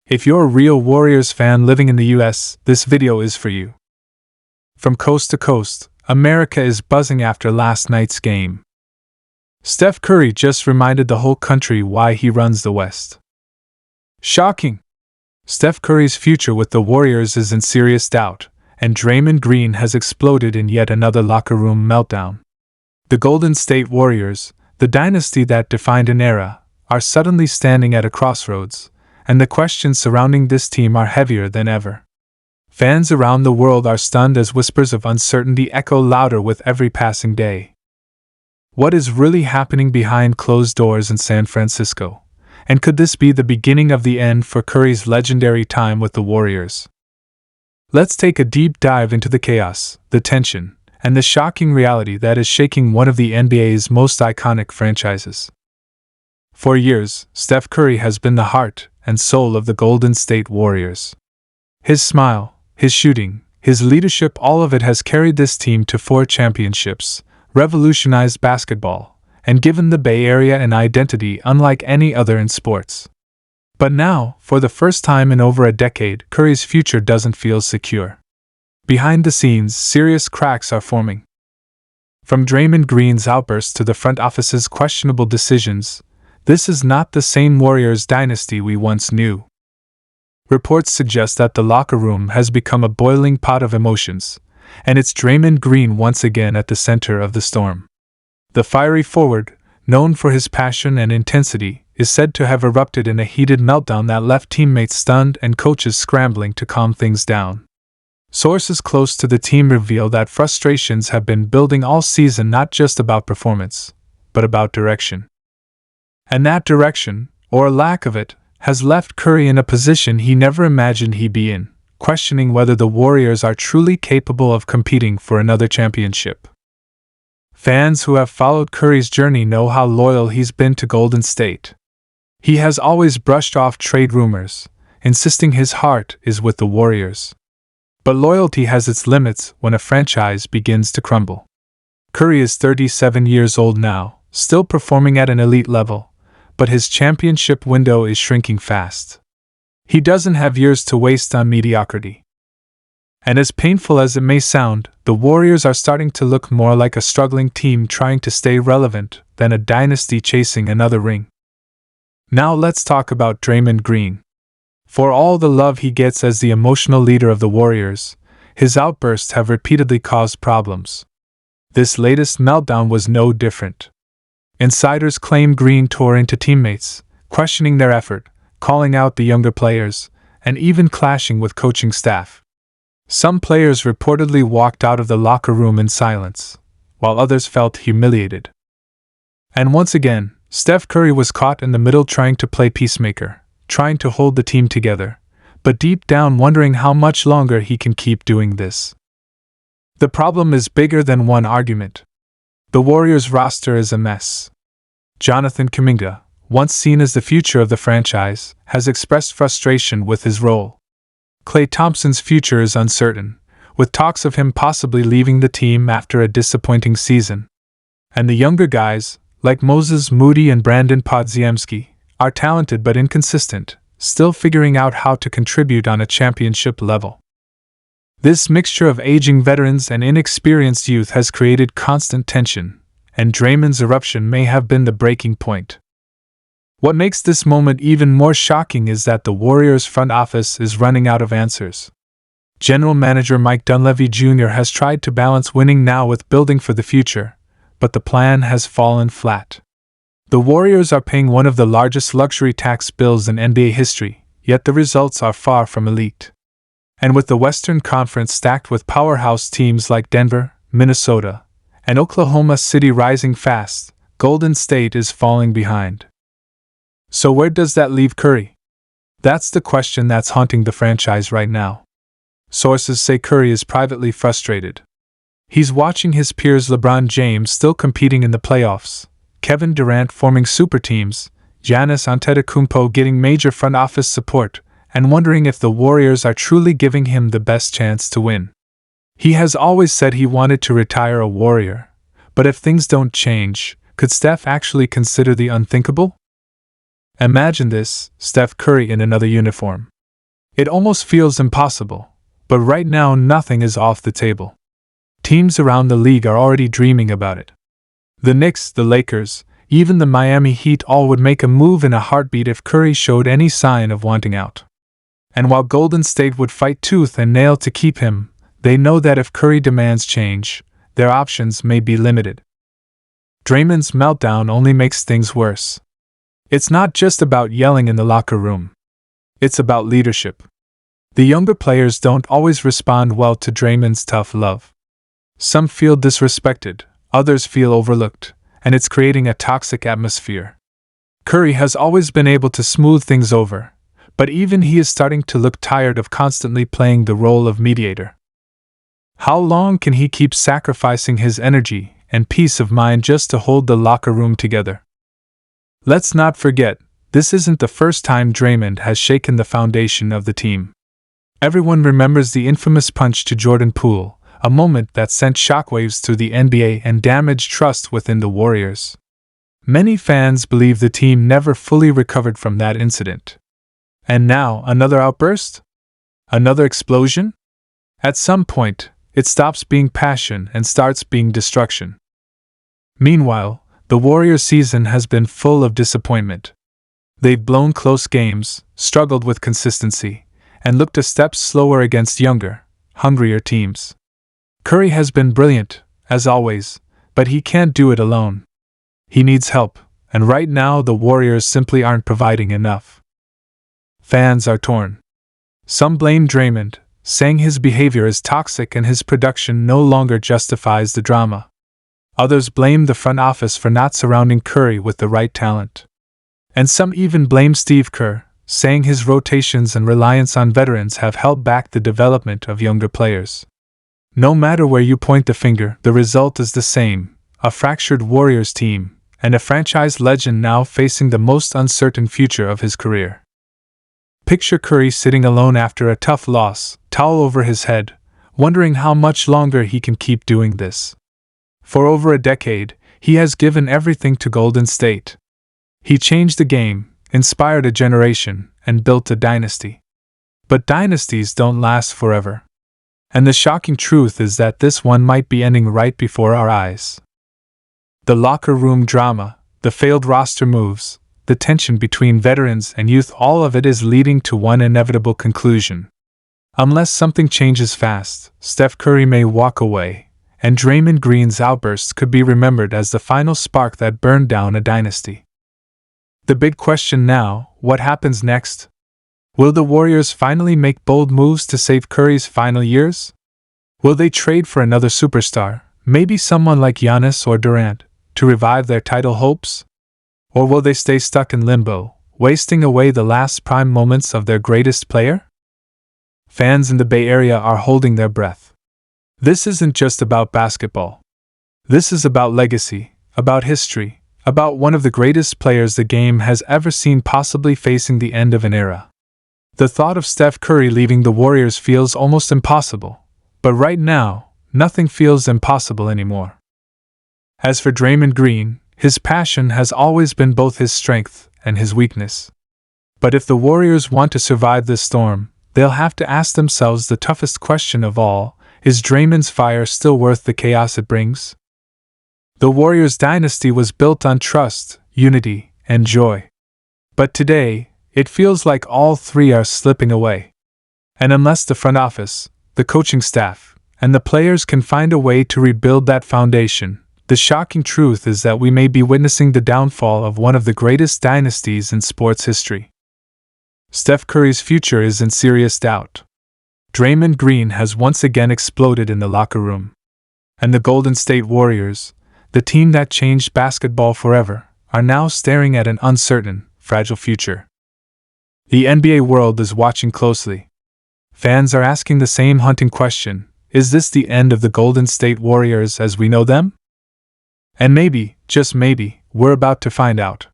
If you're a real Warriors fan living in the US, this video is for you. From coast to coast, America is buzzing after last night's game. Steph Curry just reminded the whole country why he runs the West. Shocking! Steph Curry's future with the Warriors is in serious doubt, and Draymond Green has exploded in yet another locker room meltdown. The Golden State Warriors, the dynasty that defined an era, are suddenly standing at a crossroads, and the questions surrounding this team are heavier than ever. Fans around the world are stunned as whispers of uncertainty echo louder with every passing day. What is really happening behind closed doors in San Francisco? And could this be the beginning of the end for Curry's legendary time with the Warriors? Let's take a deep dive into the chaos, the tension, and the shocking reality that is shaking one of the NBA's most iconic franchises. For years, Steph Curry has been the heart and soul of the Golden State Warriors. His smile, his shooting, his leadership, all of it has carried this team to 4 championships, revolutionized basketball, and given the Bay Area an identity unlike any other in sports. But now, for the first time in over a decade, Curry's future doesn't feel secure. Behind the scenes, serious cracks are forming. From Draymond Green's outbursts to the front office's questionable decisions, this is not the same Warriors dynasty we once knew. Reports suggest that the locker room has become a boiling pot of emotions, and it's Draymond Green once again at the center of the storm. The fiery forward, known for his passion and intensity, is said to have erupted in a heated meltdown that left teammates stunned and coaches scrambling to calm things down. Sources close to the team reveal that frustrations have been building all season, not just about performance, but about direction. And that direction, or lack of it, has left Curry in a position he never imagined he'd be in, questioning whether the Warriors are truly capable of competing for another championship. Fans who have followed Curry's journey know how loyal he's been to Golden State. He has always brushed off trade rumors, insisting his heart is with the Warriors. But loyalty has its limits when a franchise begins to crumble. Curry is 37 years old now, still performing at an elite level, but his championship window is shrinking fast. He doesn't have years to waste on mediocrity. And as painful as it may sound, the Warriors are starting to look more like a struggling team trying to stay relevant than a dynasty chasing another ring. Now let's talk about Draymond Green. For all the love he gets as the emotional leader of the Warriors, his outbursts have repeatedly caused problems. This latest meltdown was no different. Insiders claim Green tore into teammates, questioning their effort, calling out the younger players, and even clashing with coaching staff. Some players reportedly walked out of the locker room in silence, while others felt humiliated. And once again, Steph Curry was caught in the middle trying to play peacemaker, trying to hold the team together, but deep down wondering how much longer he can keep doing this. The problem is bigger than one argument. The Warriors roster is a mess. Jonathan Kuminga, once seen as the future of the franchise, has expressed frustration with his role. Klay Thompson's future is uncertain, with talks of him possibly leaving the team after a disappointing season. And the younger guys, like Moses Moody and Brandon Podziemski, are talented but inconsistent, still figuring out how to contribute on a championship level. This mixture of aging veterans and inexperienced youth has created constant tension, and Draymond's eruption may have been the breaking point. What makes this moment even more shocking is that the Warriors' front office is running out of answers. General Manager Mike Dunleavy Jr. has tried to balance winning now with building for the future, but the plan has fallen flat. The Warriors are paying one of the largest luxury tax bills in NBA history, yet the results are far from elite. And with the Western Conference stacked with powerhouse teams like Denver, Minnesota, and Oklahoma City rising fast, Golden State is falling behind. So where does that leave Curry? That's the question that's haunting the franchise right now. Sources say Curry is privately frustrated. He's watching his peers LeBron James still competing in the playoffs, Kevin Durant forming super teams, Giannis Antetokounmpo getting major front office support, and wondering if the Warriors are truly giving him the best chance to win. He has always said he wanted to retire a Warrior, but if things don't change, could Steph actually consider the unthinkable? Imagine this: Steph Curry in another uniform, It almost feels impossible, but right now nothing is off the table. Teams around the league are already dreaming about it. The Knicks, the Lakers, even the Miami Heat all would make a move in a heartbeat if Curry showed any sign of wanting out. And while Golden State would fight tooth and nail to keep him, they know that if Curry demands change, their options may be limited. Draymond's meltdown only makes things worse. It's not just about yelling in the locker room. It's about leadership. The younger players don't always respond well to Draymond's tough love. Some feel disrespected, others feel overlooked, and it's creating a toxic atmosphere. Curry has always been able to smooth things over, but even he is starting to look tired of constantly playing the role of mediator. How long can he keep sacrificing his energy and peace of mind just to hold the locker room together? Let's not forget, this isn't the first time Draymond has shaken the foundation of the team. Everyone remembers the infamous punch to Jordan Poole, a moment that sent shockwaves through the NBA and damaged trust within the Warriors. Many fans believe the team never fully recovered from that incident. And now, another outburst? Another explosion? At some point, it stops being passion and starts being destruction. Meanwhile, the Warriors' season has been full of disappointment. They've blown close games, struggled with consistency, and looked a step slower against younger, hungrier teams. Curry has been brilliant, as always, but he can't do it alone. He needs help, and right now the Warriors simply aren't providing enough. Fans are torn. Some blame Draymond, saying his behavior is toxic and his production no longer justifies the drama. Others blame the front office for not surrounding Curry with the right talent. And some even blame Steve Kerr, saying his rotations and reliance on veterans have held back the development of younger players. No matter where you point the finger, the result is the same: a fractured Warriors team, and a franchise legend now facing the most uncertain future of his career. Picture Curry sitting alone after a tough loss, towel over his head, wondering how much longer he can keep doing this. For over a decade, he has given everything to Golden State. He changed the game, inspired a generation, and built a dynasty. But dynasties don't last forever. And the shocking truth is that this one might be ending right before our eyes. The locker room drama, the failed roster moves, the tension between veterans and youth, all of it is leading to one inevitable conclusion. Unless something changes fast, Steph Curry may walk away, and Draymond Green's outbursts could be remembered as the final spark that burned down a dynasty. The big question now: what happens next? Will the Warriors finally make bold moves to save Curry's final years? Will they trade for another superstar, maybe someone like Giannis or Durant, to revive their title hopes? Or will they stay stuck in limbo, wasting away the last prime moments of their greatest player? Fans in the Bay Area are holding their breath. This isn't just about basketball. This is about legacy, about history, about one of the greatest players the game has ever seen possibly facing the end of an era. The thought of Steph Curry leaving the Warriors feels almost impossible, but right now, nothing feels impossible anymore. As for Draymond Green, his passion has always been both his strength and his weakness. But if the Warriors want to survive this storm, they'll have to ask themselves the toughest question of all: is Draymond's fire still worth the chaos it brings? The Warriors' dynasty was built on trust, unity, and joy. But today, it feels like all three are slipping away. And unless the front office, the coaching staff, and the players can find a way to rebuild that foundation, the shocking truth is that we may be witnessing the downfall of one of the greatest dynasties in sports history. Steph Curry's future is in serious doubt. Draymond Green has once again exploded in the locker room. And the Golden State Warriors, the team that changed basketball forever, are now staring at an uncertain, fragile future. The NBA world is watching closely. Fans are asking the same haunting question: is this the end of the Golden State Warriors as we know them? And maybe, just maybe, we're about to find out.